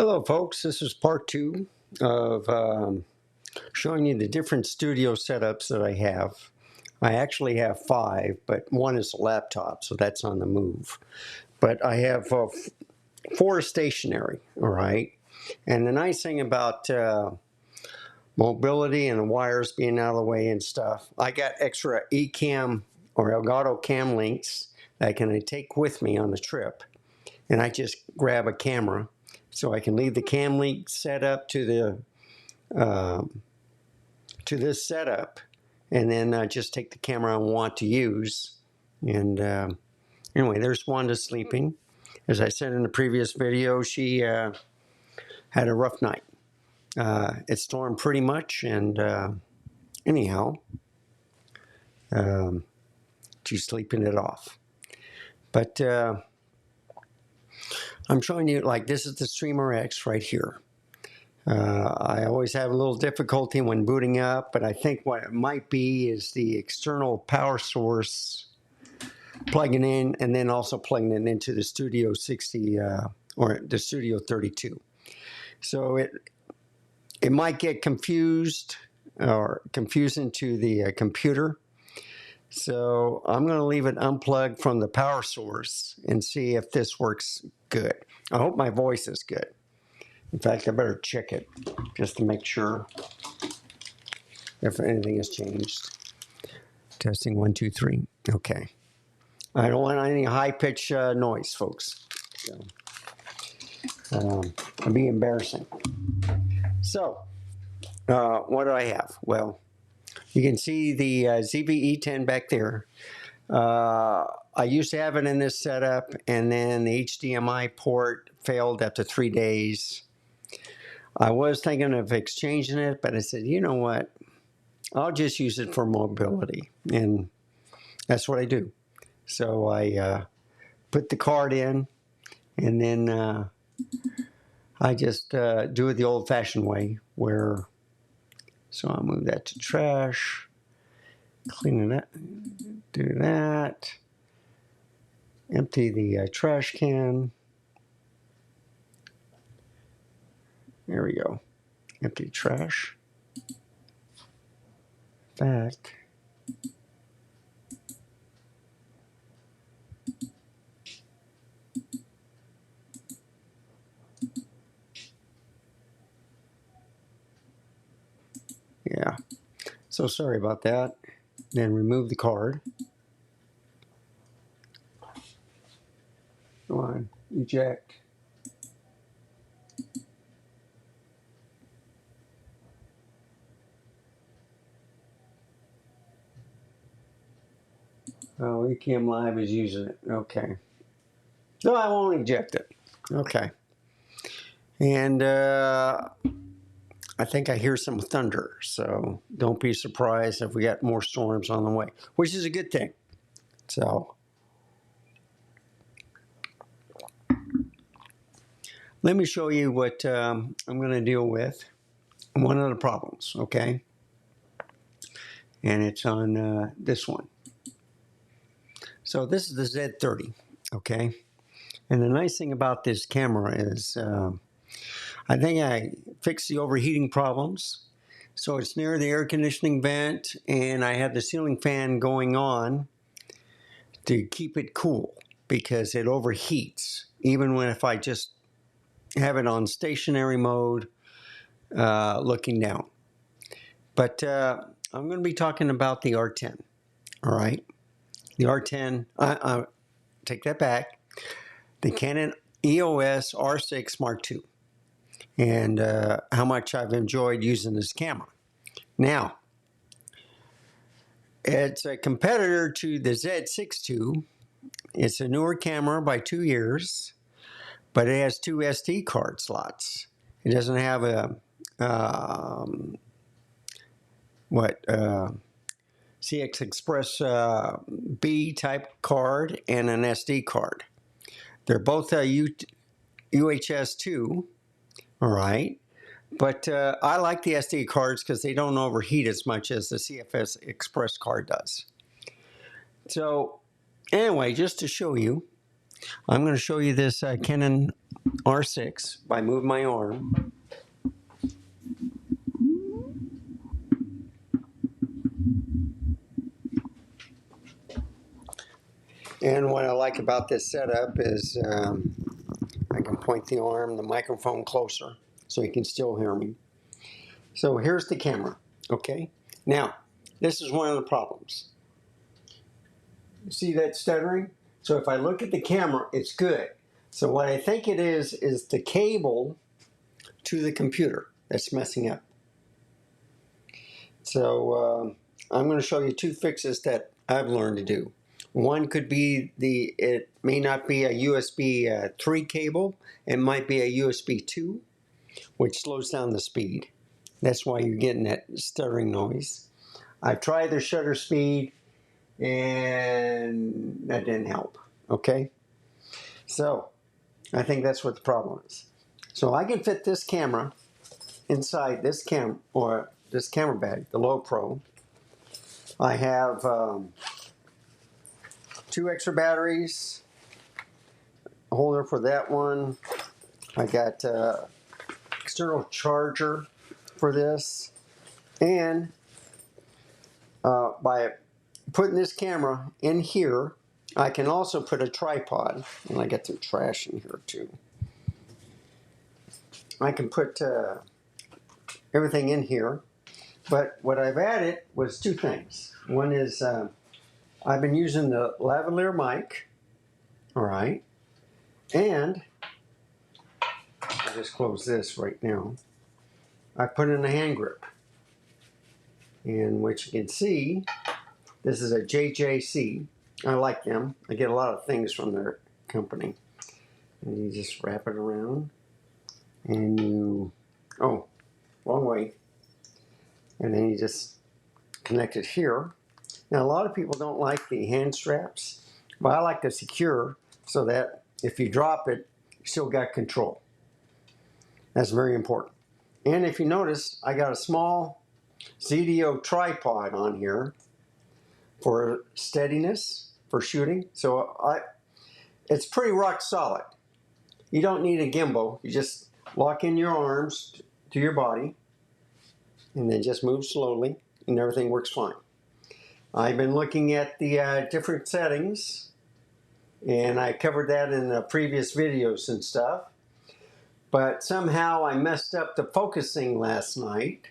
Hello folks, this is part two of showing you the different studio setups that I have. I actually have five, but one is a laptop, so that's on the move. But I have four stationary, all right? And the nice thing about mobility and the wires being out of the way and stuff, I got extra Ecamm or Elgato cam links that I can take with me on the trip. And I just grab a camera so I can leave the cam link set up to this setup, and then just take the camera I want to use. And anyway, there's Wanda sleeping. As I said in the previous video, she had a rough night. It stormed pretty much, and anyhow, she's sleeping it off. But I'm showing you, like, this is the Streamer X right here. I always have a little difficulty when booting up, but I think what it might be is the external power source plugging in and then also plugging it into the Studio 60 or the Studio 32. So it might get confused or confusing to the computer. So I'm going to leave it unplugged from the power source and see if this works good. I hope my voice is good. In fact, I better check it just to make sure if anything has changed. Testing 1, 2, 3. Okay. I don't want any high-pitched noise, folks. So, it'd be embarrassing. So, what do I have? Well, you can see the ZV-E10 back there. I used to have it in this setup, and then the HDMI port failed after 3 days. I was thinking of exchanging it, but I said, you know what? I'll just use it for mobility, and that's what I do. So I put the card in, and then I just do it the old-fashioned way, where, so I'll move that to trash, clean it up, do that, empty the trash can. There we go. Empty trash. Back. Yeah. So sorry about that. Then remove the card. Go on. Eject. Oh, Ecamm Live is using it. Okay. No, I won't eject it. Okay. And I think I hear some thunder, so don't be surprised if we got more storms on the way, which is a good thing. So let me show you what I'm going to deal with. One of the problems, okay? And it's on this one. So this is the Z30, okay? And the nice thing about this camera is I think I fixed the overheating problems. So it's near the air conditioning vent, and I have the ceiling fan going on to keep it cool because it overheats, even when if I just have it on stationary mode, looking down. But I'm going to be talking about the R10, all right? The R10, take that back, the Canon EOS R6 Mark II, and how much I've enjoyed using this camera. Now, it's a competitor to the Z6 II. It's a newer camera by 2 years, but it has 2 SD card slots. It doesn't have a CX Express B type card and an SD card. They're both UHS 2, all right? But I like the SD cards because they don't overheat as much as the CFS Express card does. So anyway, just to show you, I'm going to show you this Canon R6 by moving my arm. And what I like about this setup is I can point the arm, the microphone closer, so you can still hear me. So here's the camera, okay? Now, this is one of the problems. See that stuttering? So if I look at the camera, it's good. So what I think it is the cable to the computer that's messing up. So I'm going to show you two fixes that I've learned to do. One could be it may not be a USB 3 cable, it might be a USB 2, which slows down the speed. That's why you're getting that stuttering noise. I've tried the shutter speed and that didn't help, okay? So I think that's what the problem is. So I can fit this camera inside this this camera bag, the Low Pro. I have 2 extra batteries, a holder for that one. I got external charger for this, and by putting this camera in here, I can also put a tripod, and I got some trash in here too. I can put everything in here, but what I've added was 2 things. One is I've been using the lavalier mic, all right, and I'll just close this right now. I put in a hand grip, and what you can see, this is a JJC. I like them. I get a lot of things from their company. And you just wrap it around, and you, oh, wrong way. And then you just connect it here. Now, a lot of people don't like the hand straps, but I like to secure so that if you drop it, you still got control. That's very important. And if you notice, I got a small ZDO tripod on here for steadiness, for shooting. So it's pretty rock solid. You don't need a gimbal. You just lock in your arms to your body and then just move slowly and everything works fine. I've been looking at the different settings, and I covered that in the previous videos and stuff. But somehow I messed up the focusing last night,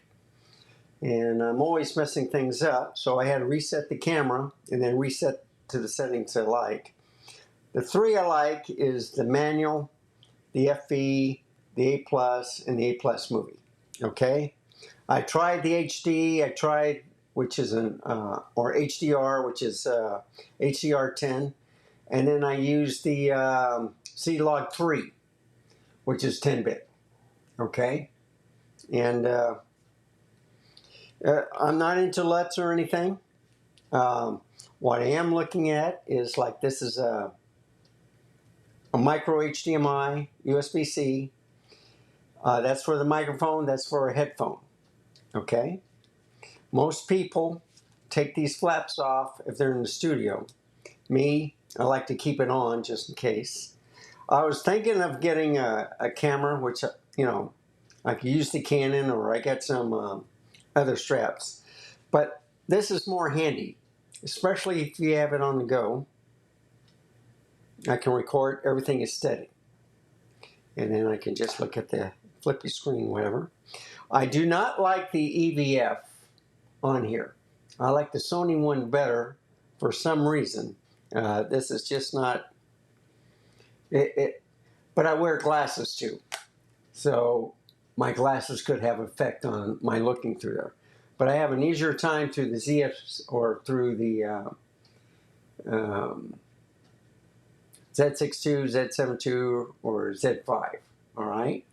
and I'm always messing things up. So I had to reset the camera and then reset to the settings I like. The 3 I like is the manual, the FE, the A+, and the A+ movie. Okay? I tried the HD, which is or HDR, which is HDR10, and then I used the C-Log 3, which is 10-bit. Okay? And I'm not into LUTs or anything. What I am looking at is like this is a micro HDMI, USB-C. That's for the microphone, that's for a headphone. Okay? Most people take these flaps off if they're in the studio. Me, I like to keep it on just in case. I was thinking of getting a camera, which, you know, I could use the Canon, or I got some other straps. But this is more handy, especially if you have it on the go. I can record, everything is steady. And then I can just look at the flippy screen, whatever. I do not like the EVF on here. I like the Sony one better for some reason. This is just not it. But I wear glasses too, so my glasses could have effect on my looking through there. But I have an easier time through the ZF or through the Z62, Z72, or Z5. All right,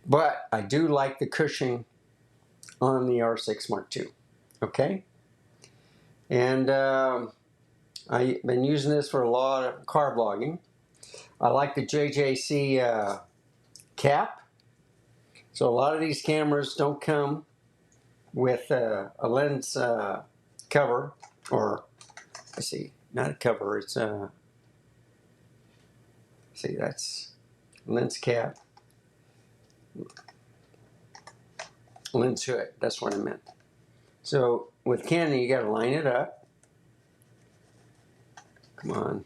but I do like the cushioning on the R6 Mark II. Okay, and I've been using this for a lot of car vlogging. I like the JJC cap. So a lot of these cameras don't come with a lens cover, or let's see, not a cover, it's See, that's lens cap, lens hood. That's what I meant. So with Canon, you got to line it up. Come on.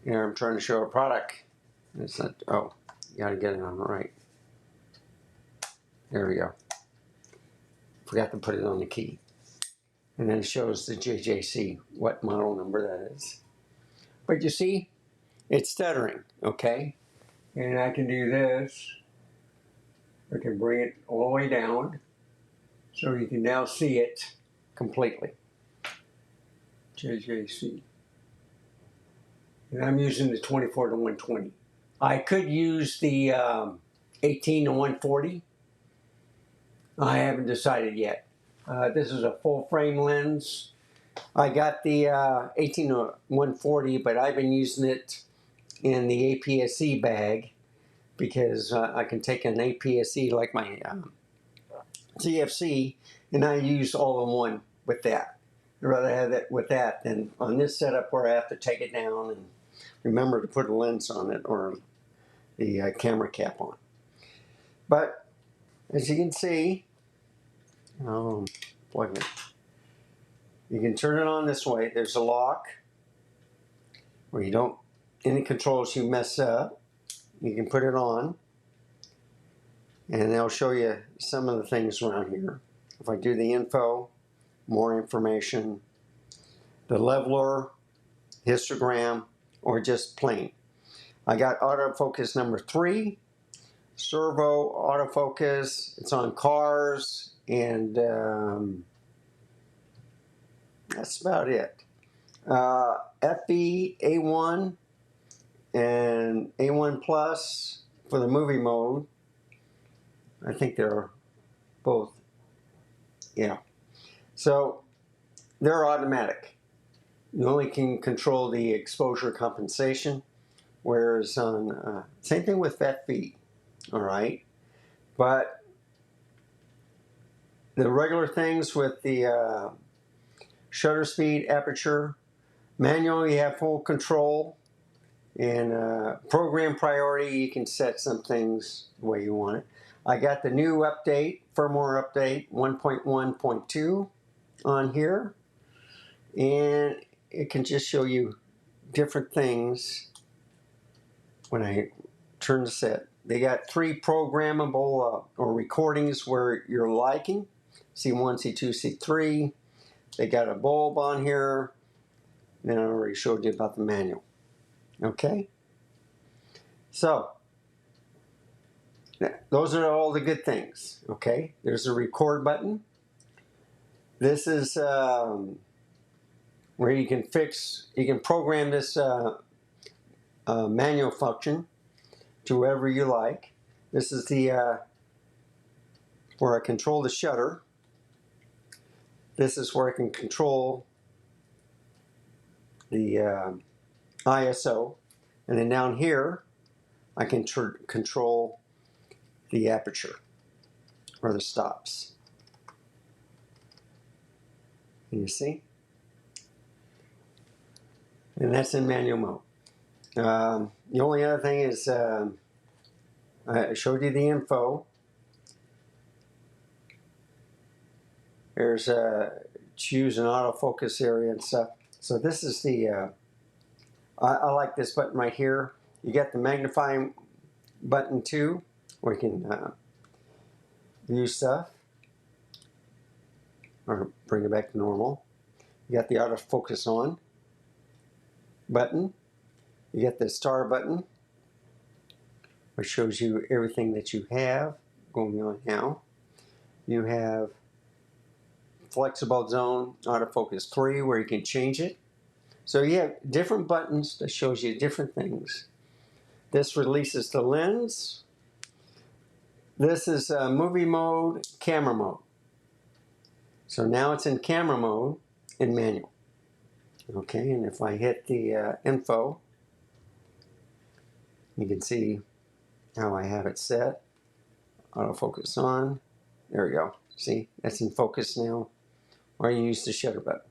Here, I'm trying to show a product. It's not, oh, you got to get it on the right. There we go. Forgot to put it on the key. And then it shows the JJC, what model number that is. But you see, it's stuttering, okay? And I can do this. I can bring it all the way down so you can now see it completely. JJC. And I'm using the 24 to 120. I could use the 18 to 140. I haven't decided yet. This is a full frame lens. I got the 18 to 140, but I've been using it in the APS-C bag because I can take an APS-C like my CFC, and I use all in one with that. I'd rather have it with that than on this setup where I have to take it down and remember to put a lens on it or the camera cap on. But as you can see, plug it. You can turn it on this way. There's a lock where you don't, any controls you mess up, you can put it on. And they'll show you some of the things around here. If I do the info, more information, the leveler, histogram, or just plain. I got autofocus number 3, servo autofocus. It's on cars, and that's about it. FE A1 and A1 Plus for the movie mode. I think they're both, yeah. So they're automatic. You only can control the exposure compensation, whereas on, same thing with FE, all right? But the regular things with the shutter speed, aperture, manual, you have full control. And program priority, you can set some things the way you want it. I got the new update, firmware update 1.1.2 on here. And it can just show you different things when I turn the set. They got 3 programmable or recordings where you're liking. C1, C2, C3. They got a bulb on here. And I already showed you about the manual. Okay? So, those are all the good things. Okay? There's a record button. This is where you can program this manual function to wherever you like. This is the where I control the shutter. This is where I can control the ISO. And then down here, I can control the aperture or the stops. Can you see? And that's in manual mode. The only other thing is I showed you the info. There's choose an autofocus area and stuff. So this is the, I like this button right here. You got the magnifying button too, where you can view stuff or bring it back to normal. You got the autofocus on button. You get the star button, which shows you everything that you have going on now. You have flexible zone, autofocus 3, where you can change it. So you have different buttons that shows you different things. This releases the lens. This is movie mode, camera mode. So now it's in camera mode in manual. Okay, and if I hit the info, you can see how I have it set. Autofocus on. There we go. See, that's in focus now. Or you use the shutter button.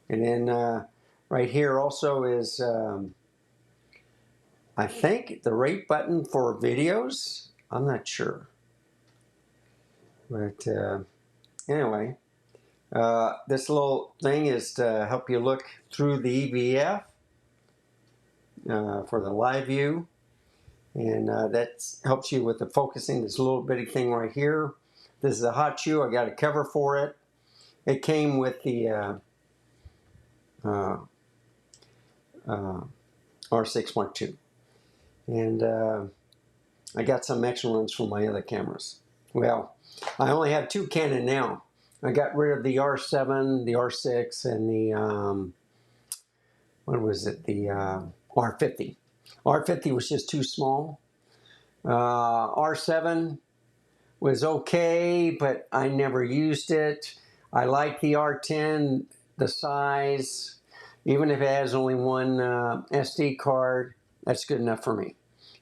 And then Right here also is, I think, the rate button for videos. I'm not sure. But anyway, this little thing is to help you look through the EVF for the live view. And that helps you with the focusing. This little bitty thing right here. This is a hot shoe. I got a cover for it. It came with the R6 Mark II. And I got some extra ones from my other cameras. Well, I only have two Canon now. I got rid of the R7, the R6, and the, what was it, the R50. R50 was just too small. R7 was okay, but I never used it. I like the R10, the size. Even if it has only one SD card, that's good enough for me.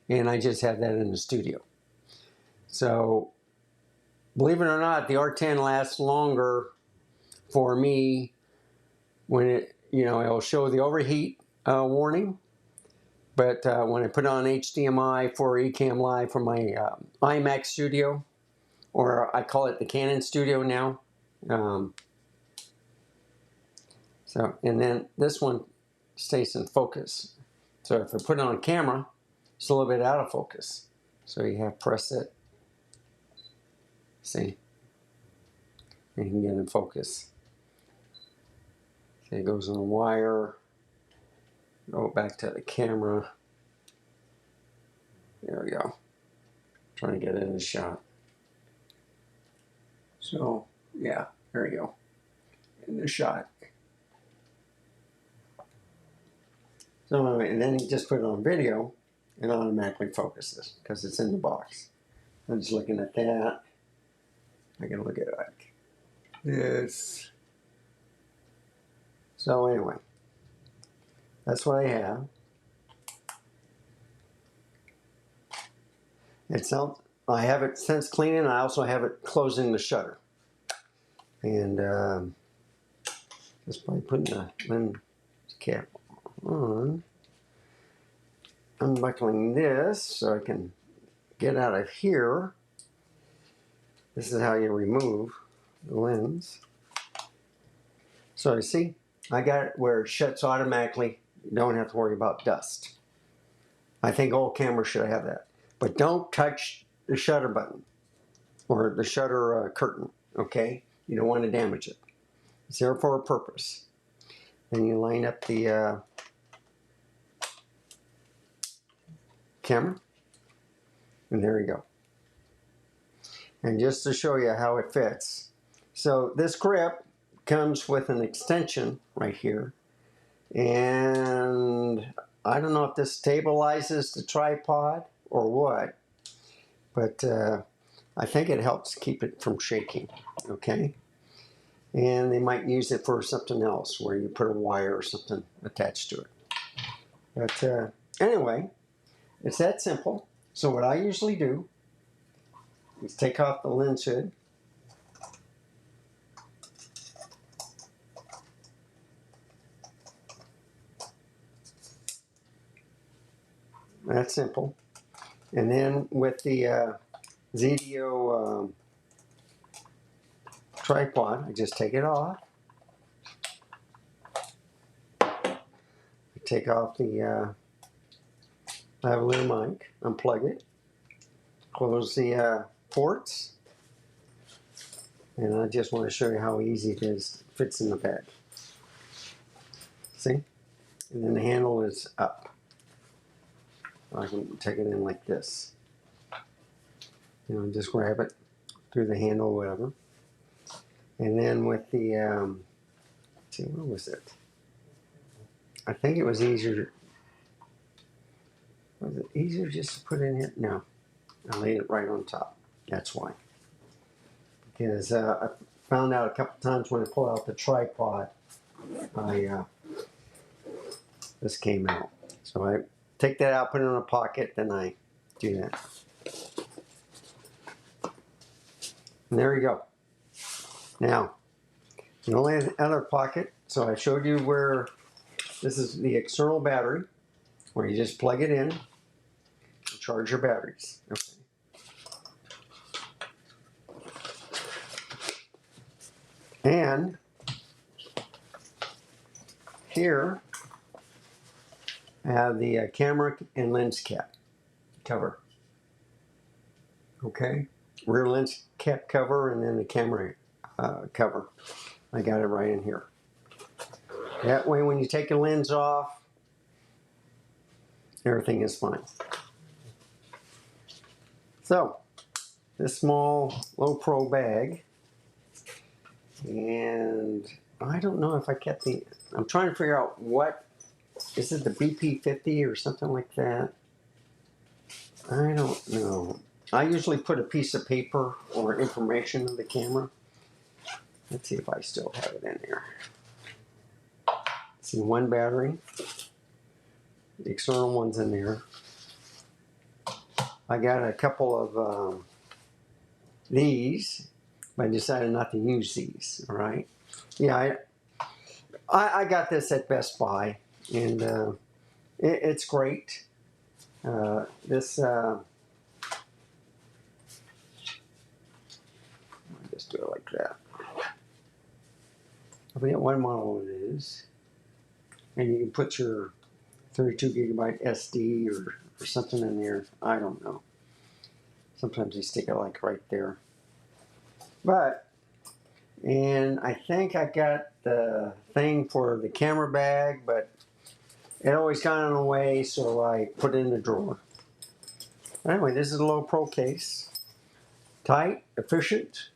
And I just have that in the studio. So, believe it or not, the R10 lasts longer for me when it, it'll show the overheat warning. But when I put on HDMI for Ecamm Live for my iMac Studio, or I call it the Canon Studio now. And then this one stays in focus. So if I put it on camera, it's a little bit out of focus. So you have to press it. See? And you can get in focus. See, it goes on the wire. Go back to the camera. There we go. Trying to get it in the shot. So, yeah, there you go. In the shot. So, and then you just put it on video, it automatically focuses because it's in the box. I'm just looking at that. I can look at it like this. So anyway, that's what I have. I have it since cleaning. I also have it closing the shutter. And just by putting the lens cap on, unbuckling this so I can get out of here. This is how you remove the lens. So you see, I got it where it shuts automatically. You don't have to worry about dust. I think all cameras should have that. But don't touch the shutter button or the shutter curtain, okay? You don't want to damage it. It's there for a purpose. Then you line up the camera, and there you go. And just to show you how it fits. So this grip comes with an extension right here. And I don't know if this stabilizes the tripod or what, but I think it helps keep it from shaking, okay? And they might use it for something else where you put a wire or something attached to it. But anyway, it's that simple. So what I usually do is take off the lens hood. That's simple. And then with the ZDO tripod, I just take it off. I take off the lavalier mic, unplug it, close the ports, and I just want to show you how easy it is. It fits in the bag. See? And then the handle is up. I can take it in like this. Just grab it through the handle, whatever. And then with the, let's see, what was it? I think it was easier. Was it easier just to put in here? No, I laid it right on top. That's why. Because I found out a couple times when I pull out the tripod, this came out. So I take that out, put it in a pocket, then I do that. And there you go. Now, the only other pocket, so I showed you where This is the external battery where you just plug it in and charge your batteries. Okay. And here I have the camera and lens cap cover. Okay, rear lens cap cover and then the camera cover. I got it right in here. That way when you take the lens off, everything is fine. So, this small low pro bag, and I don't know if I kept the, I'm trying to figure out what, is it the BP50 or something like that? I don't know. I usually put a piece of paper or information of the camera. Let's see if I still have it in there. See, one battery. The external one's in there. I got a couple of these, but I decided not to use these, all right? Yeah, I got this at Best Buy, and it's great. This, I'll just do it like that. I forget what model it is. And you can put your 32 gigabyte SD or something in there. I don't know. Sometimes they stick it like right there. But, and I think I got the thing for the camera bag, but it always got in the way, so I put it in the drawer. Anyway, this is a low pro case. Tight, efficient,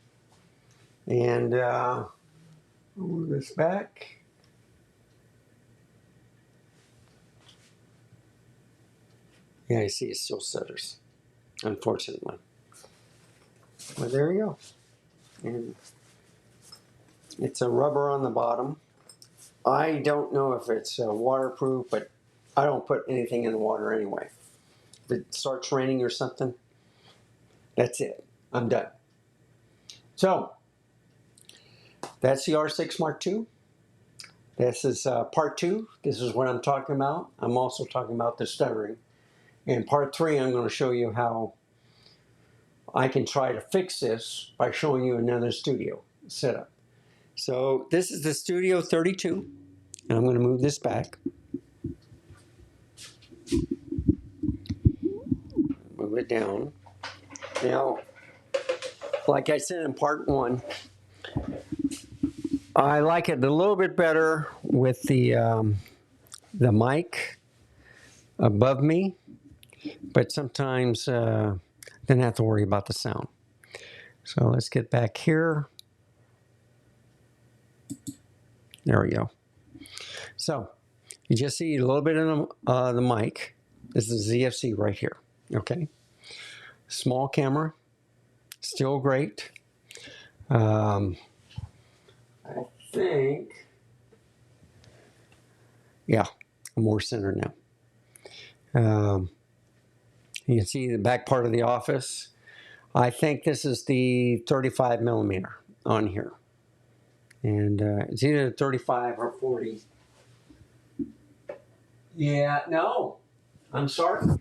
and I'll move this back. Yeah, I see it still stutters, unfortunately. But there you go. And it's a rubber on the bottom. I don't know if it's waterproof, but I don't put anything in the water anyway. If it starts raining or something, that's it. I'm done. So, that's the R6 Mark II. This is part 2. This is what I'm talking about. I'm also talking about the stuttering. In part 3, I'm going to show you how I can try to fix this by showing you another studio setup. So this is the Studio 32, and I'm going to move this back. Move it down. Now, like I said in part 1, I like it a little bit better with the mic above me, but sometimes then I have to worry about the sound. So let's get back here. There we go. So you just see a little bit of the mic. This is ZFC right here. Okay. Small camera, still great. I think, yeah, I'm more centered now. You can see the back part of the office. I think this is the 35 millimeter on here. And it's either 35 or 40. Yeah, no, I'm sorry.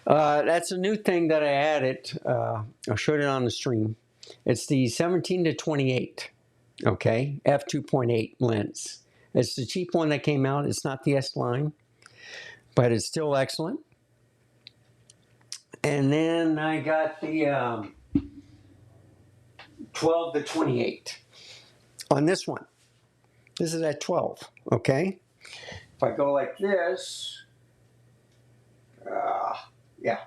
That's a new thing that I added. I showed it on the stream. It's the 17 to 28, okay, f2.8 lens. It's the cheap one that came out. It's not the S line, but it's still excellent. And then I got the 12 to 28 on this one. This is at 12, okay? If I go like this, yeah.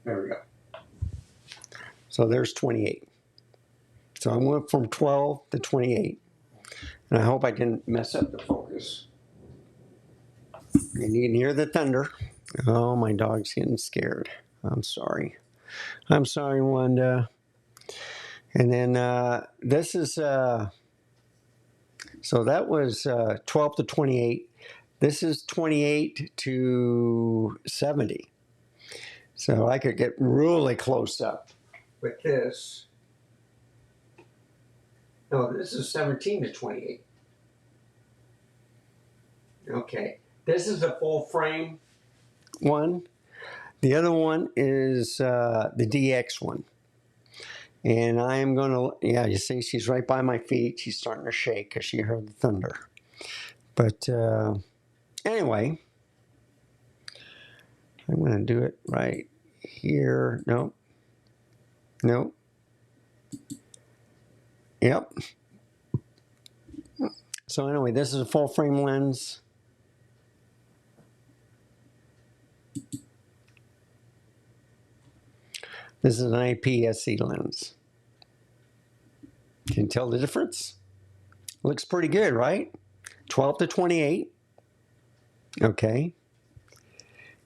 There we go. So there's 28. So I went from 12 to 28. And I hope I didn't mess up the focus. And you can hear the thunder. Oh, my dog's getting scared. I'm sorry. I'm sorry, Wanda. And then this is, so that was 12 to 28. This is 28 to 70. So I could get really close up with this. No, this is 17 to 28. Okay, this is a full frame one. The other one is the DX one. And I am going to, yeah, you see, she's right by my feet. She's starting to shake because she heard the thunder. But anyway, I'm going to do it right here. Nope. Nope. Yep. So anyway, this is a full frame lens. This is an APS-C lens. Can you tell the difference? Looks pretty good, right? 12 to 28. Okay.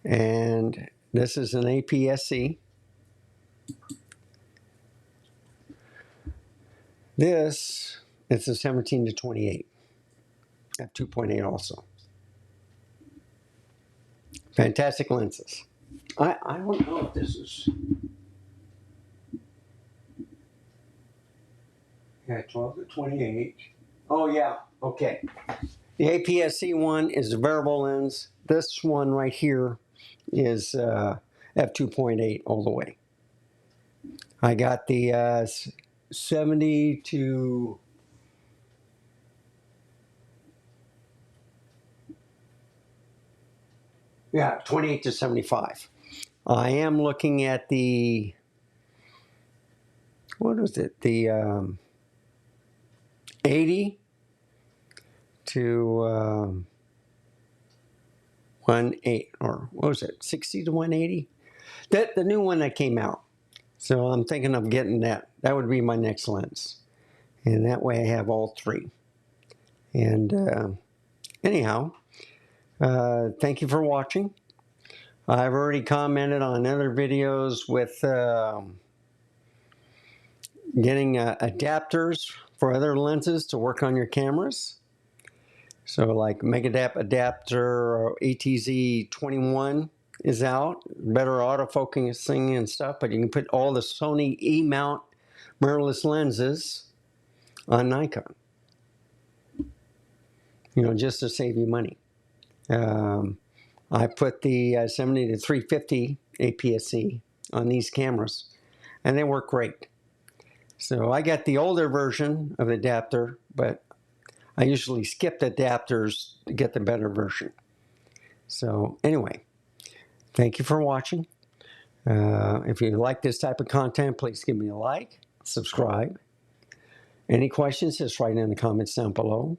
And this is an APS-C. This is a 17 to 28 at 2.8 also. Fantastic lenses. I don't know if this is, yeah, 12 to 28. Oh yeah, okay. The APS-C one is a variable lens. This one right here is f2.8 all the way. I got the 70 to yeah 28 to 75. I am looking at the, what is it, the 80 to 180, or what was it, 60 to 180? That the new one that came out. So I'm thinking of getting that. That would be my next lens. And that way I have all three. And anyhow, thank you for watching. I've already commented on other videos with getting adapters for other lenses to work on your cameras. So like Megadap adapter ETZ21 is out, better autofocusing and stuff, but you can put all the Sony E-mount mirrorless lenses on Nikon, you know, just to save you money. I put the 70 to 350 APS-C on these cameras, and they work great. So I got the older version of the adapter, but I usually skip adapters to get the better version. So anyway, thank you for watching. If you like this type of content, please give me a like, subscribe. Any questions, just write in the comments down below.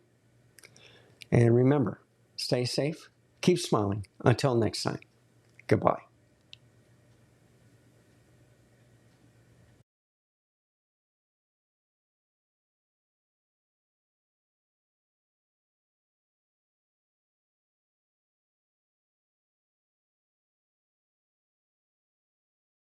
And remember, stay safe, keep smiling. Until next time, goodbye.